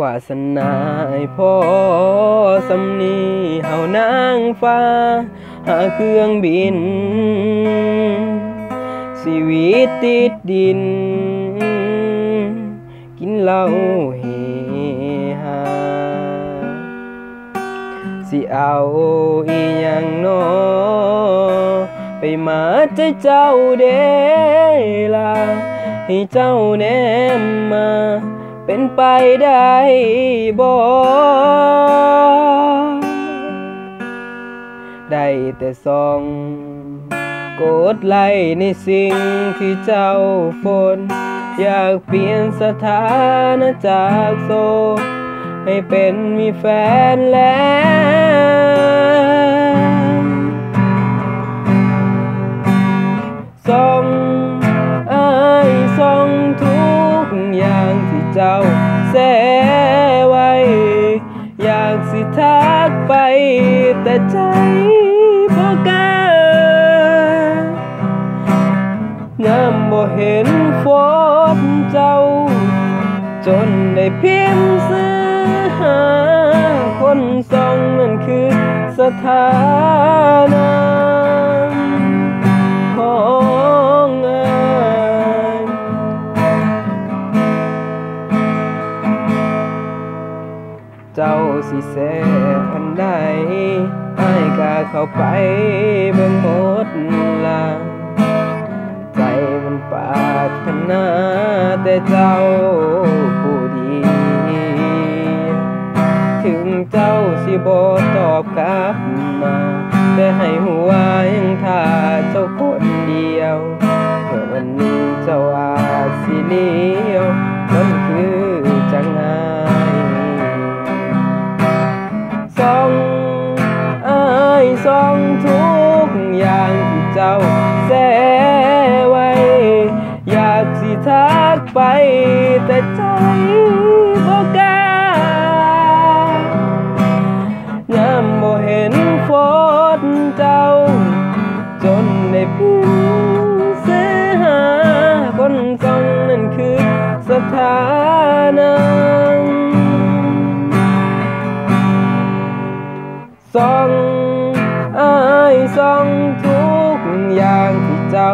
วาสนาให้พ่อสำนีเฮานางฟ้าหาเครื่องบินชีวิตติดดินกินเหล้าเฮฮาสิเอาอีหยังน้อไปมาใจเจ้าเด้ล่ะให้เจ้าแนมมาเป็นไปได้บ่ได้แต่ส่องกดไลค์ในสิ่งที่เจ้าฝนอยากเปลี่ยนสถานะจากโสดให้เป็นมีแฟนแล้วส่องอ้ายส่องทุกอย่างที่เจ้าแซ่ไว้อยากสิทักไปแต่ใจบ่กล้ายามบ่เห็นโฟนเจ้าจนได้พิมพ์ซื้อหาคนส่องนั่นคือสถานะของอ้ายเจ้าสิแซ่อันใดอ้ายก็เข้าไปเบิ่งหมดล่ะใจมันปรารถนาแต่เจ้าผู้ดีถึงเจ้าสิบ่ตอบกลับมาแต่ให้หัวยังท่าเจ้าคนเดียวเมื่อวันหนึ่งเจ้าอาจสิเลี้ยวมันคือจังไงส่องอ้ายส่องทุกอย่างที่เจ้าแซ่ไว้อยากสิทักไปแต่ใจบ่กล้ายามบ่เห็นโฟนเจ้าจนได้พิมพ์ซื้อหาคนส่องนั่นคือสถานะส่องอ้ายส่องทุกอย่างที่เจ้า